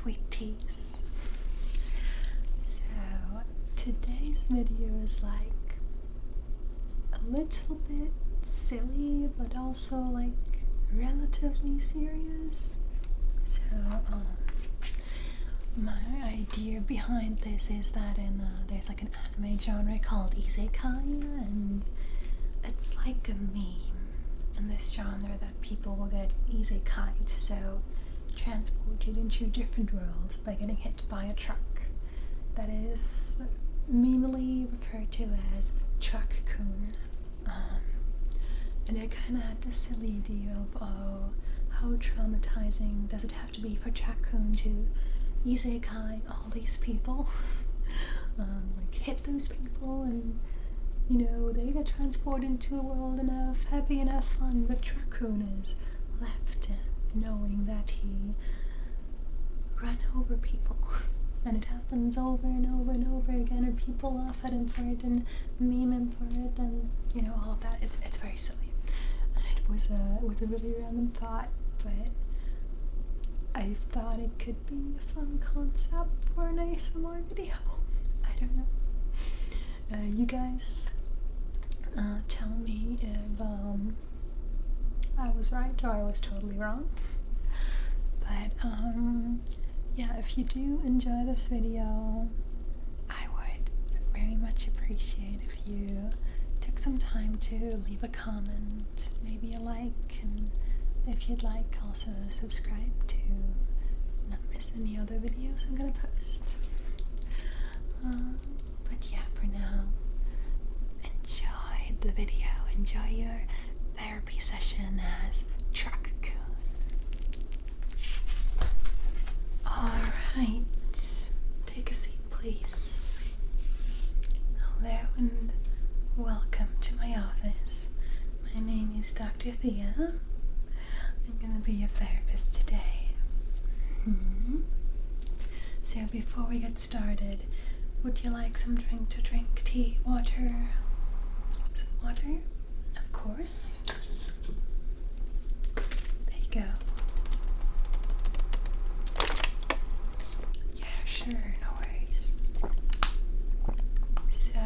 Sweeteas. So today's video is like a little bit silly, but also like relatively serious. So my idea behind this is that there's like an anime genre called isekai, and it's like a meme in this genre that people will get isekai'd, so transported into a different world by getting hit by a truck. That is memely referred to as Truck-kun. And I kind of had this silly idea of, how traumatizing does it have to be for Truck-kun to isekai all these people? Like hit those people, and they get transported into a world enough, happy enough, fun, but Truck-kun is left knowing that he run over people. And it happens over and over and over again, and people laugh at him for it and meme him for it, and all of that. It's very silly. And it was a really random thought, but I thought it could be a fun concept for an ASMR video. I don't know. You guys tell me if I was right or I was totally wrong. But yeah, if you do enjoy this video, I would very much appreciate if you took some time to leave a comment, maybe a like, and if you'd like, also subscribe to not miss any other videos I'm gonna post. But yeah, for now, enjoy the video, enjoy your therapy session as Truck-kun. Alright, take a seat please. Hello and welcome to my office. My name is Dr. Thea. I'm gonna be your therapist today. So before we get started, would you like some drink to drink? Tea, water? Some water? Of course. There you go. Yeah, sure, no worries. So,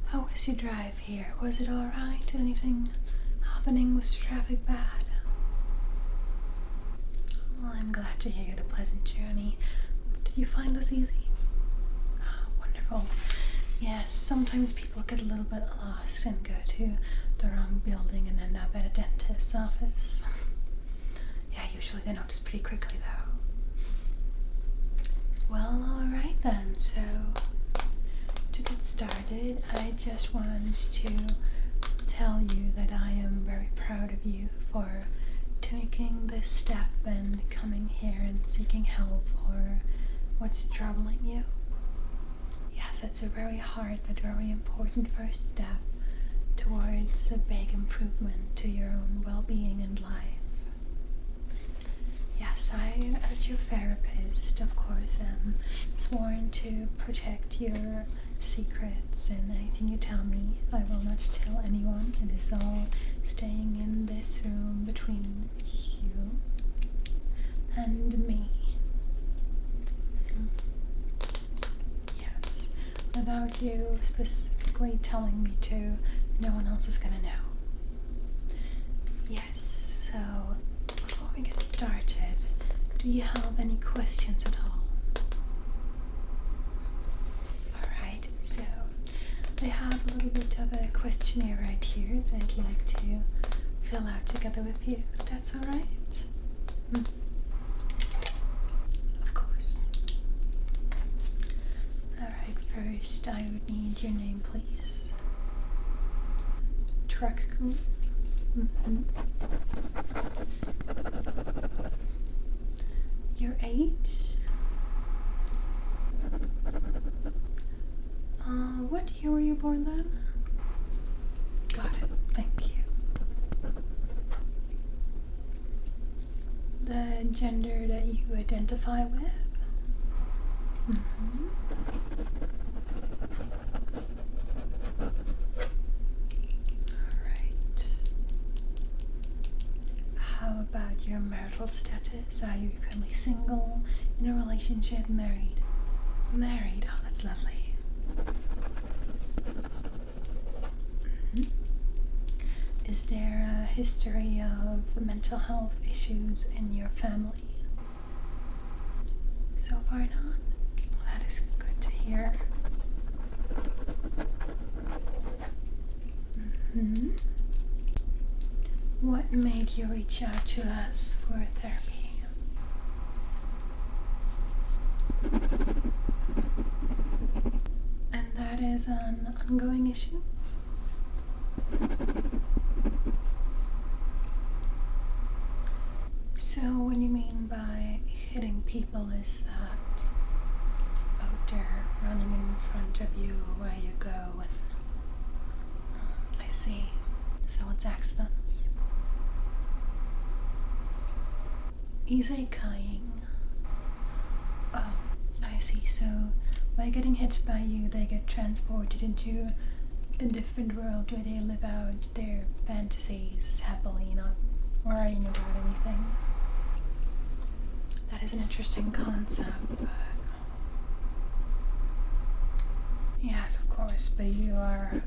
how was your drive here? Was it alright? Anything happening? Was traffic bad? Well, I'm glad to hear you had a pleasant journey. Did you find this easy? Oh, wonderful. Yes, sometimes people get a little bit lost and go to the wrong building and end up at a dentist's office. Yeah, usually they notice pretty quickly though. Well, alright then, so to get started, I just wanted to tell you that I am very proud of you for taking this step and coming here and seeking help for what's troubling you. Yes, it's a very hard but very important first step towards a big improvement to your own well-being and life. Yes, I, as your therapist, of course, am sworn to protect your secrets, and anything you tell me, I will not tell anyone. It is all staying in this room between you and me. Yes, without you specifically telling me to, no one else is gonna know. Yes, so before we get started, do you have any questions at all? Alright, so I have a little bit of a questionnaire right here that I'd like to fill out together with you, if that's alright? Of course. Alright, first I would need your name, please. Truck-kun. Your age? What year were you born then? Got it, thank you. The gender that you identify with? Alright. How about your marital status. Are you currently single, in a relationship, married? Married, oh, that's lovely. Is there a history of mental health issues in your family? So far not? Well, that is good to hear. What made you reach out to us for therapy? And that is an ongoing issue? So what you mean by hitting people is that, oh, they're running in front of you where you go, and I see. So it's accidents. Isekaiing. Oh, I see. So by getting hit by you, they get transported into a different world where they live out their fantasies happily, not worrying about anything. That is an interesting concept, but yes, of course, but you're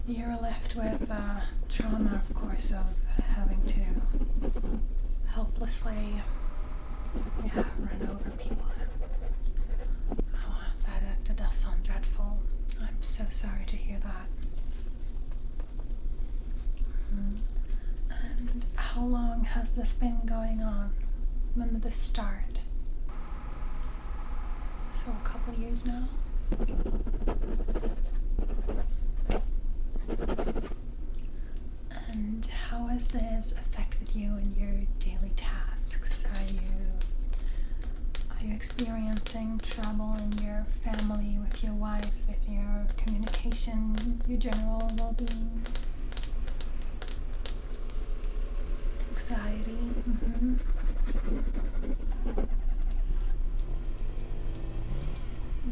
left with trauma, of course, of having to helplessly run over people. Oh, that does sound dreadful. I'm so sorry to hear that. And how long has this been going on? When did this start? So a couple years now? And how has this affected you in your daily tasks? Are you experiencing trouble in your family, with your wife, with your communication, your general well-being? Anxiety?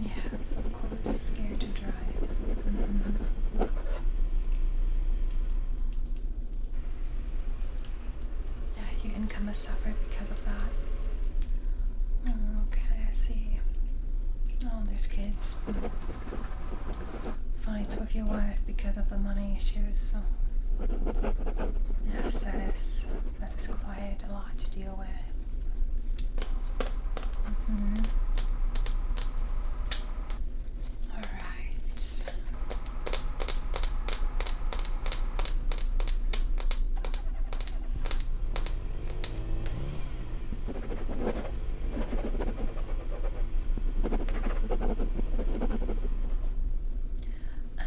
Yes, of course, scared to drive. Yeah, your income has suffered because of that. Oh, okay, I see. Oh, there's kids. Fights with your wife because of the money issues, so yes, that is quite a lot to deal with. Alright.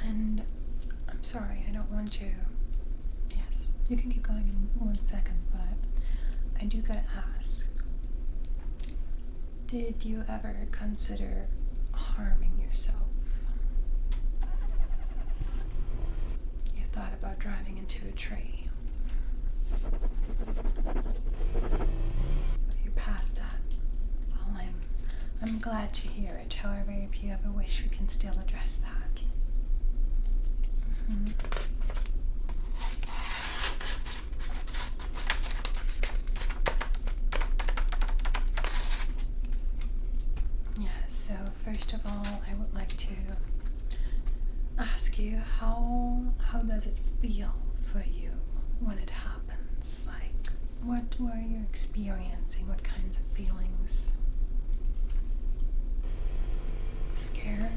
And I'm sorry, I don't want to. Yes, you can keep going in 1 second, but I do gotta ask. Did you ever consider harming yourself? You thought about driving into a tree. But you're past that. Well, I'm glad to hear it. However, if you ever wish, we can still address that. Yeah, so first of all, I would like to ask you, how does it feel for you when it happens? Like, what were you experiencing? What kinds of feelings? Scared?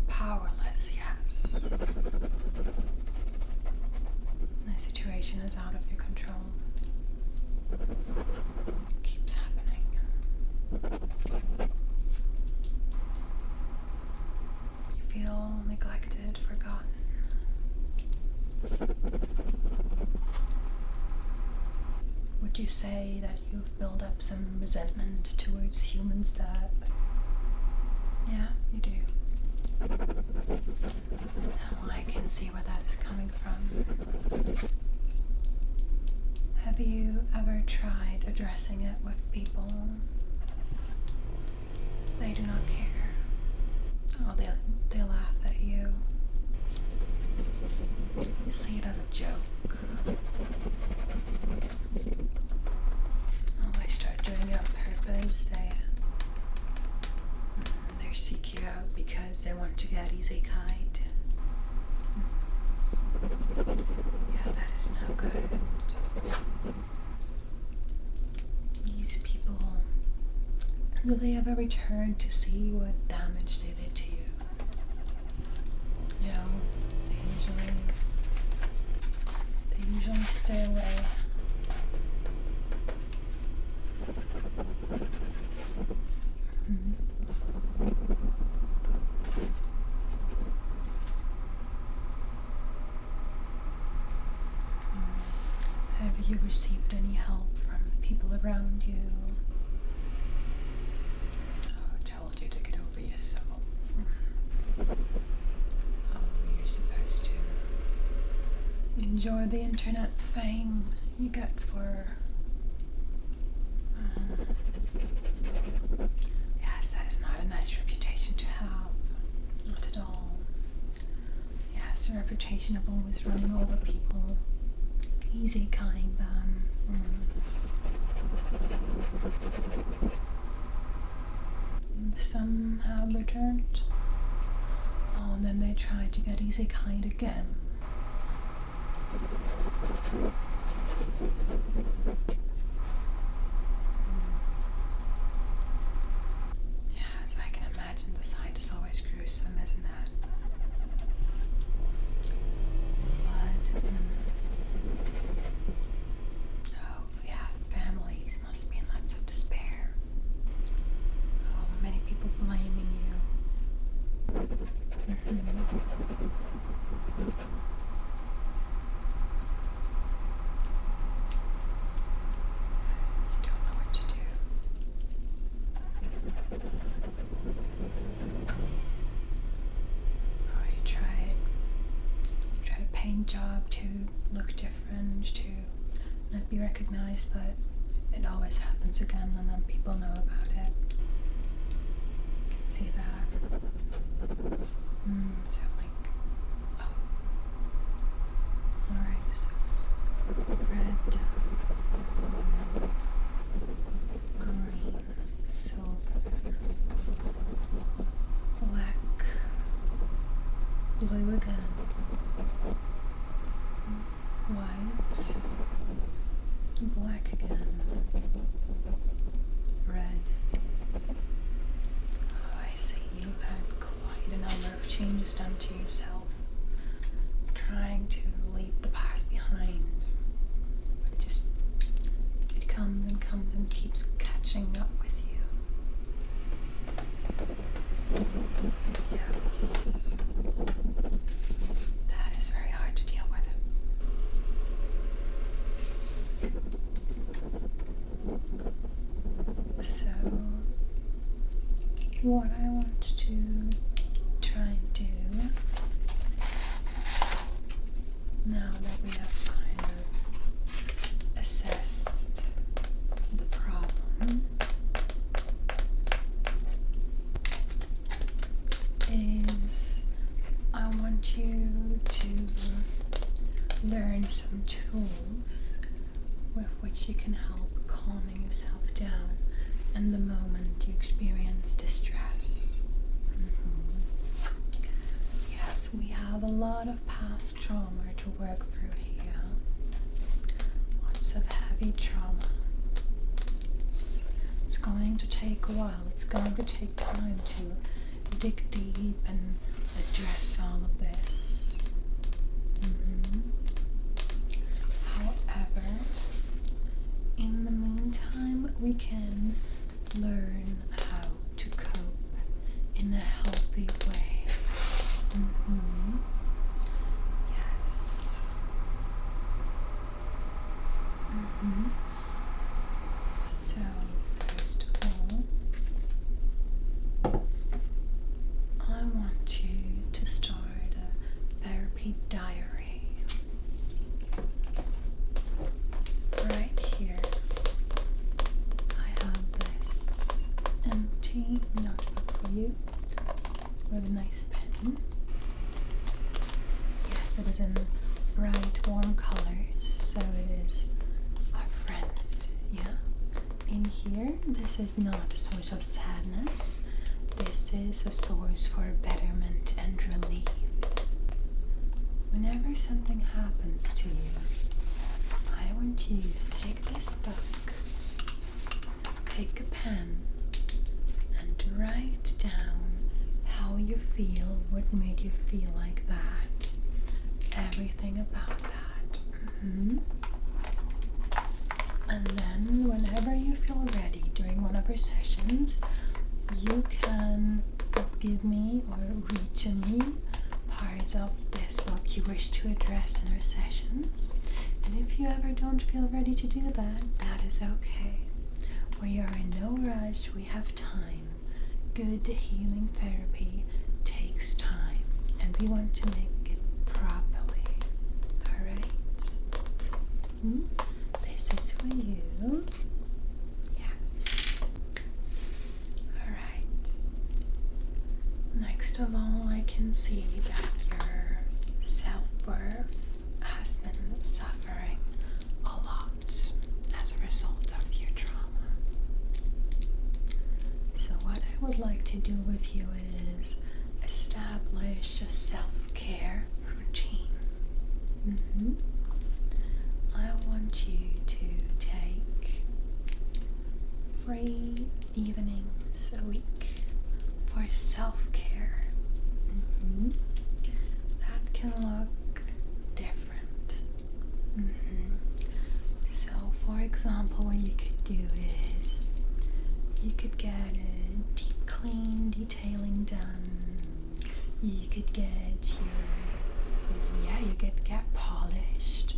Powerless, yes. The situation is out of your control. It keeps happening. You feel neglected, forgotten. Would you say that you've built up some resentment towards humans that... Yeah, you do. Now I can see where that is coming from. Have you ever tried addressing it with people? They do not care. Oh, they laugh at you. see it as a joke. They start doing it on purpose. They seek you out because they want to get easy kite. Yeah, that is not good. These people, will they ever return to see what damage they did to you? No, they usually stay away. Have you received any help from the people around you? Oh, I told you to get over yourself. Oh, you're supposed to enjoy the internet fame you get for... yes, that is not a nice reputation to have. Not at all. Yes, the reputation of always running over people, easy kind them. Some have returned. Oh, and then they try to get easy kind again. Yes, I can imagine the sight is always gruesome, isn't it? Blood. Oh, yeah, families must be in lots of despair. Oh, many people blaming you. You don't know what to do. Oh, you try a paint job to look different, to not be recognized, but it always happens again, and then people know about it. You can see that. So like, oh. Alright, so it's red, green, silver, black, blue again, white, black again, red. Oh, I see you've had quite a number of changes done to yourself, trying to leave the past behind. But just, it comes and keeps catching up with you. Yes. That is very hard to deal with. So, what I want to try and do, now that we have kind of assessed the problem, is I want you to learn some tools with which you can help calming yourself down in the moment you experience distress. Yes, we have a lot of past trauma to work through here. Lots of heavy trauma. It's going to take a while. It's going to take time to dig deep and address all of this. However, in the meantime, we can learn how to cope in a healthy way. Yes. So, first of all, I want you to start a therapy diary. Right here, I have this in this is not a source of sadness. This is a source for betterment and relief. Whenever something happens to you, I want you to take this book, take a pen, and write down how you feel, what made you feel like that, everything about that. And then whenever you feel ready during one of our sessions, you can give me or read to me parts of this book you wish to address in our sessions. And if you ever don't feel ready to do that, that is okay. We are in no rush, we have time. Good healing therapy takes time, and we want to make it properly. Alright? This is for you. Yes. Alright. Next of all, I can see that your self-worth has been suffering a lot as a result of your trauma. So what I would like to do with you is establish a self-care routine. I want you to take 3 evenings a week for self-care. That can look different. So, for example, what you could do is you could get a deep clean detailing done. You could get you could get polished.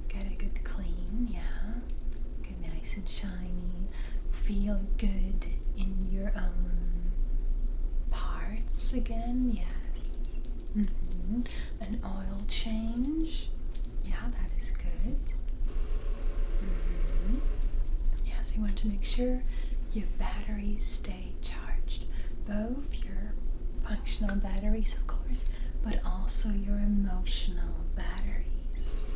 Get a good clean, get nice and shiny. Feel good in your own parts again, yes. An oil change, that is good. Yes, you want to make sure your batteries stay charged. Both your functional batteries, of course, but also your emotional batteries.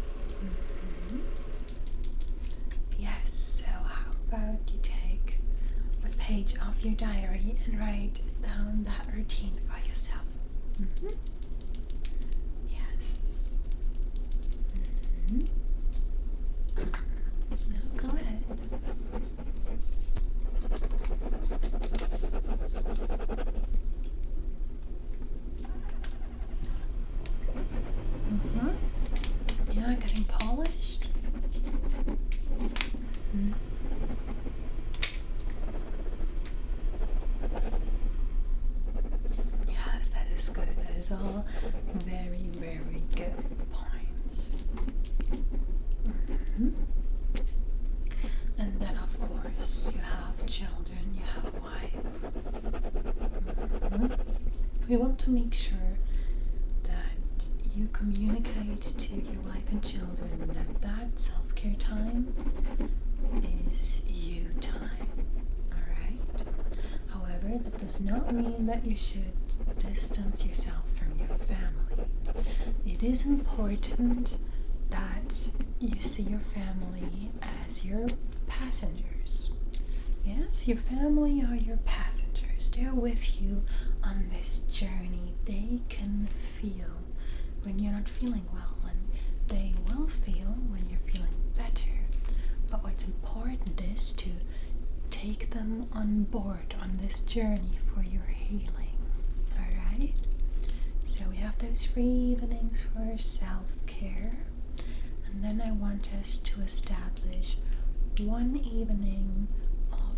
Yes, so how about you take a page off your diary and write down that routine for yourself. Yes. Now go ahead. Yeah, getting polished. Yes, that is good. That is all very, very good points. And then, of course, you have children, you have a wife. We want to make sure that you communicate to your wife and children that self-care time is you time. Alright? However, that does not mean that you should distance yourself from your family. It is important that you see your family as your passengers. Yes, your family are your passengers. They're with you on this journey. They can feel when you're not feeling well, and they will feel when you're feeling better. But what's important is to take them on board on this journey for your healing. Alright? So we have those 3 evenings for self-care, and then I want us to establish 1 evening of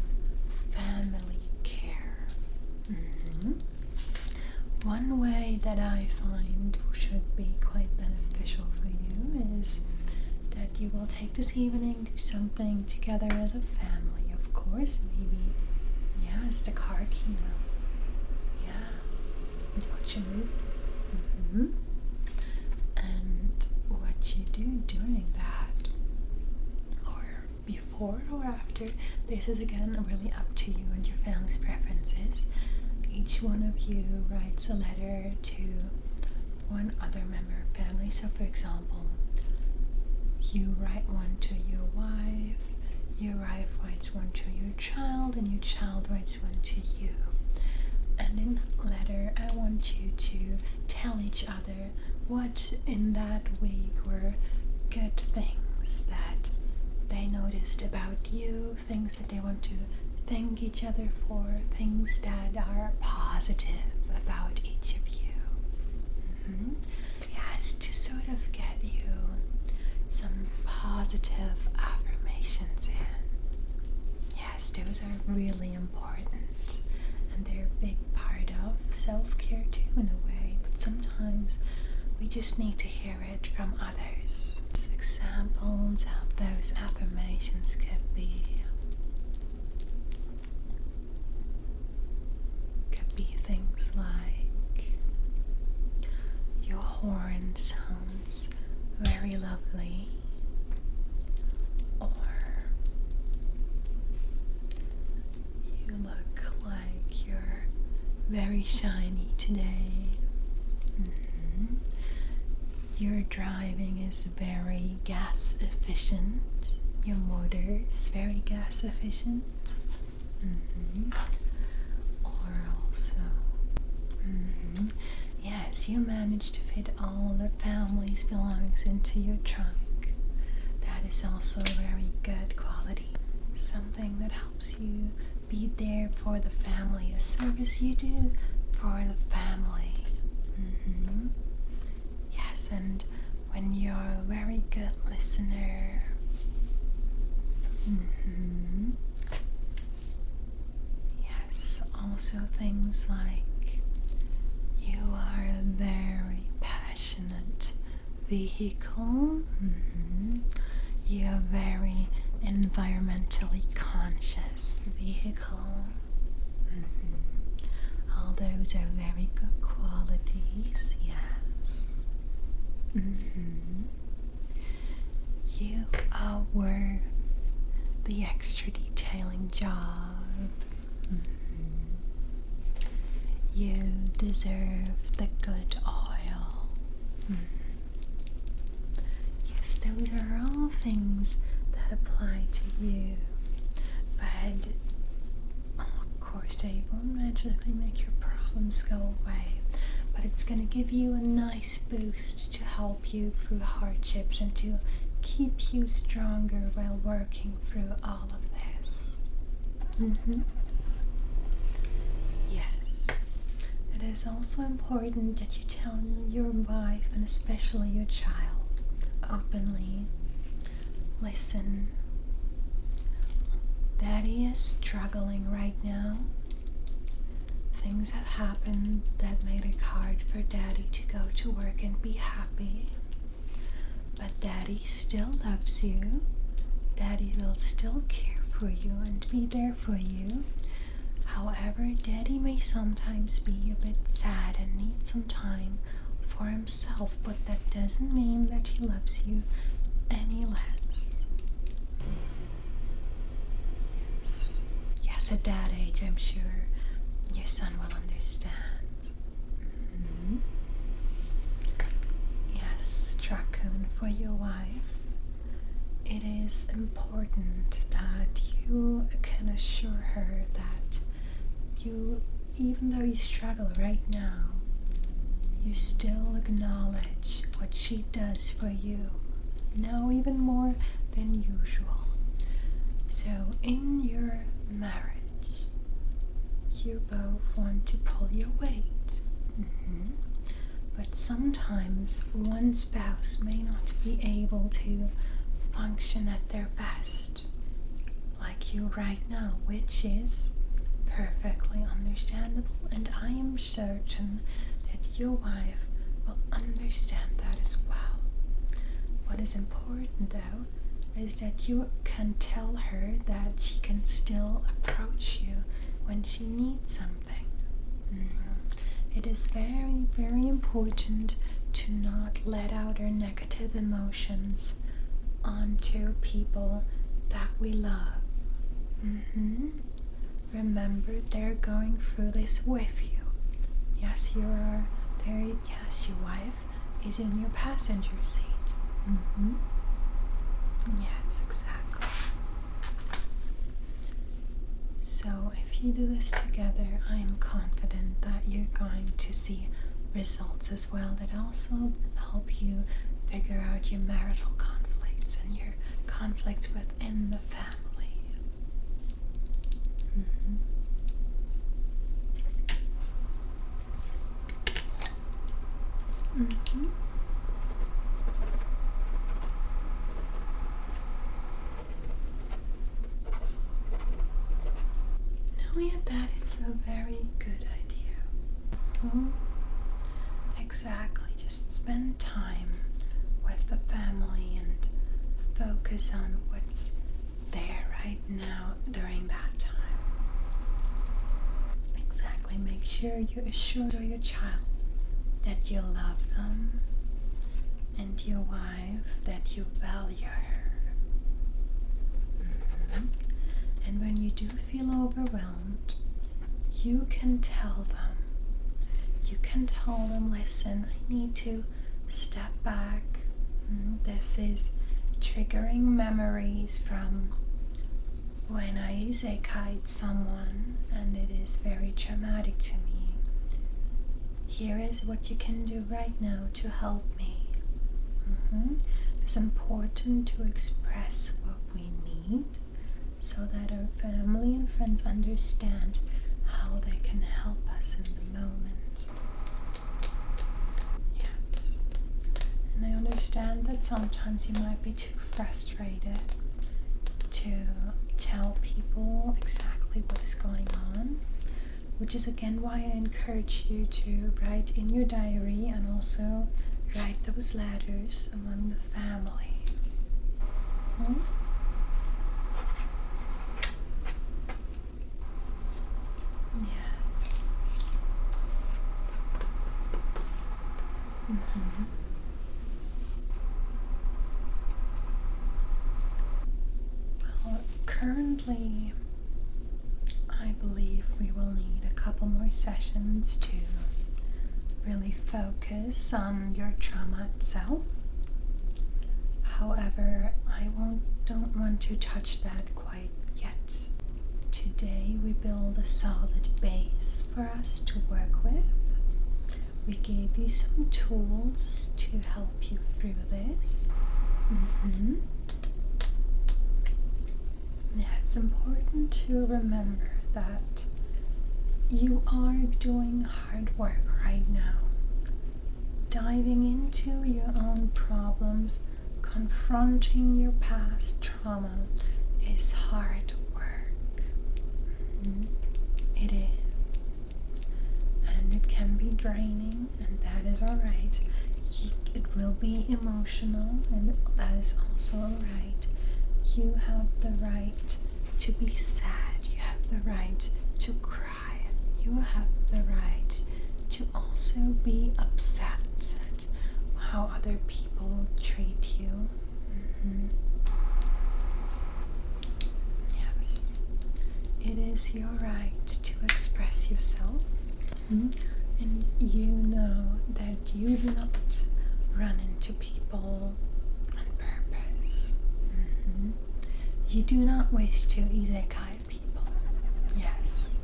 family care. One way that I find should be quite beneficial for you is that you will take this evening, do something together as a family, of course. Maybe, it's the car keynote. Watch a movie. And what you do during that, or before or after, this is again really up to you and your family's preferences. Each one of you writes a letter to one other member of family. So for example, you write one to your wife, Your wife writes one to your child, and your child writes one to you. And in that letter, I want you to tell each other what in that week were good things that they noticed about you, things that they want to thank each other for, things that are positive about each of you. Yes, to sort of get you some positive affirmations in. Yes, those are really important, and they're a big part of self-care too, in a way, but sometimes we just need to hear it from others. Examples of those affirmations could be things like, your horn sounds very lovely, or you look like you're very shiny today. Your driving is very gas efficient. Your motor is very gas efficient. Or also, yes, you managed to fit all the family's belongings into your trunk. That is also very good quality. Something that helps you be there for the family, a service you do for the family. Yes, and when you're a very good listener, yes, also things like, you are a very passionate vehicle. You're a very environmentally conscious vehicle. All those are very good qualities, yes. You are worth the extra detailing job. You deserve the good oil. Yes, those are all things that apply to you, but of course they won't magically make your problems go away, but it's going to give you a nice boost to help you through hardships and to keep you stronger while working through all of this. Yes. It is also important that you tell your wife, and especially your child, openly, listen, Daddy is struggling right now. Things have happened that made it hard for Daddy to go to work and be happy. But Daddy still loves you. Daddy will still care for you and be there for you. However, Daddy may sometimes be a bit sad and need some time for himself, but that doesn't mean that he loves you any less. Yes, at that age, I'm sure your son will understand. Yes, Truck-kun, for your wife, it is important that you can assure her that you, even though you struggle right now, you still acknowledge what she does for you, now even more than usual. So in your marriage, you both want to pull your weight. But sometimes one spouse may not be able to function at their best, like you right now, which is perfectly understandable, and I am certain that your wife will understand that as well. What is important, though, is that you can tell her that she can still approach you when she needs something. It is very, very important to not let out our negative emotions onto people that we love. Remember, they're going through this with you. Yes, you are there. Yes, your wife is in your passenger seat. Yes, exactly. if you do this together, I am confident that you're going to see results as well that also help you figure out your marital conflicts and your conflicts within the family. No, yeah, that is a very good idea. Exactly, just spend time with the family and focus on what's there right now during that time. Exactly, make sure you assure your child that you love them and your wife that you value her. And when you do feel overwhelmed, you can tell them. You can tell them, listen, I need to step back. This is triggering memories from when I izekai'd someone and it is very traumatic to me. Here is what you can do right now to help me. It's important to express what we need so that our family and friends understand how they can help us in the moment. Yes. And I understand that sometimes you might be too frustrated to tell people exactly what is going on, which is again why I encourage you to write in your diary and also write those letters among the family. Yes. Well, currently, I believe we will need a couple more sessions to really focus on your trauma itself. However, I don't want to touch that quite yet. Today we build a solid base for us to work with. We gave you some tools to help you through this. Yeah, it's important to remember that you are doing hard work right now. Diving into your own problems, confronting your past trauma is hard work. It is. And it can be draining, and that is alright. It will be emotional, and that is also alright. You have the right to be sad. You have the right to cry. You have the right to also be upset at how other people treat you. Yes. It is your right to express yourself. And you know that you do not run into people on purpose. You do not wish to isekai people. Yes.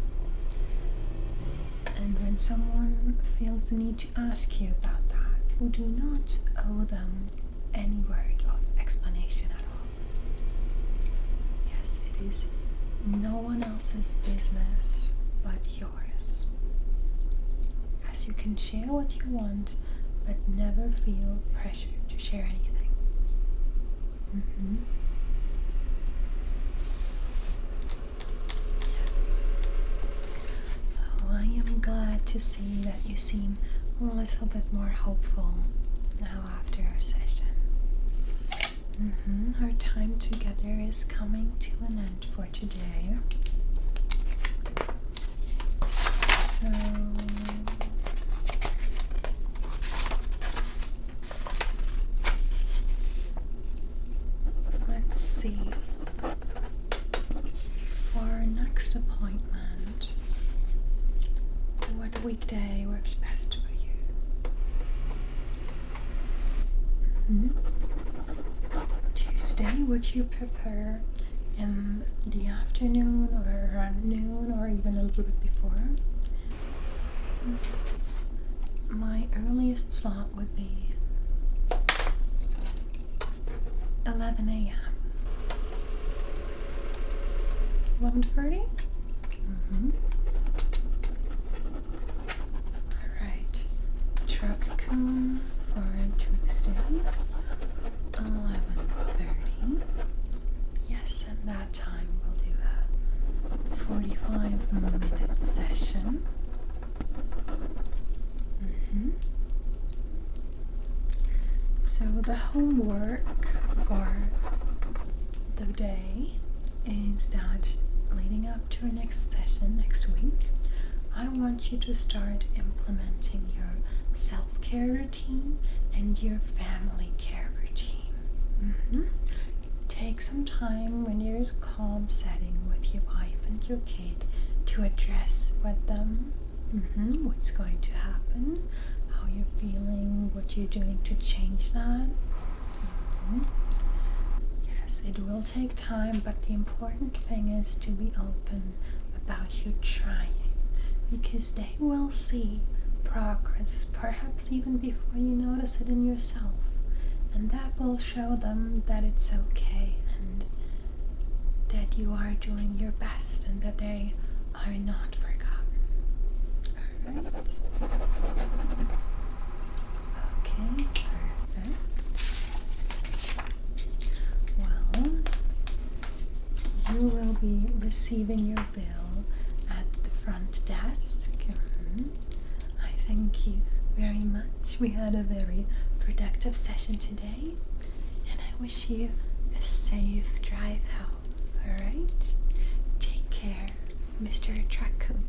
And when someone feels the need to ask you about that, you do not owe them any word of explanation at all. Yes, it is no one else's business but yours. Yes, you can share what you want, but never feel pressure to share anything. I am glad to see that you seem a little bit more hopeful now after our session. Our time together is coming to an end for today. So let's see. For our next appointment, what weekday works best for you? Tuesday, would you prefer in the afternoon or around noon or even a little bit before. My earliest slot would be 11 a.m. 11:30? Alright. Truck-kun for Tuesday. 11:30. Yes, and that time we'll do a 45-minute session. So the homework for the day is that leading up to our next session next week, I want you to start implementing your self-care routine and your family care routine. Take some time when there's a calm setting with your wife and your kid to address with them what's going to happen, how you're feeling, what you're doing to change that. Yes, it will take time, but the important thing is to be open about you trying, because they will see progress, perhaps even before you notice it in yourself, and that will show them that it's okay and that you are doing your best and that they are not forgotten. Alright? Okay, perfect. Well, you will be receiving your bill at the front desk. I thank you very much. We had a very productive session today, and I wish you a safe drive home. Alright? Take care, Mr. Truck-kun.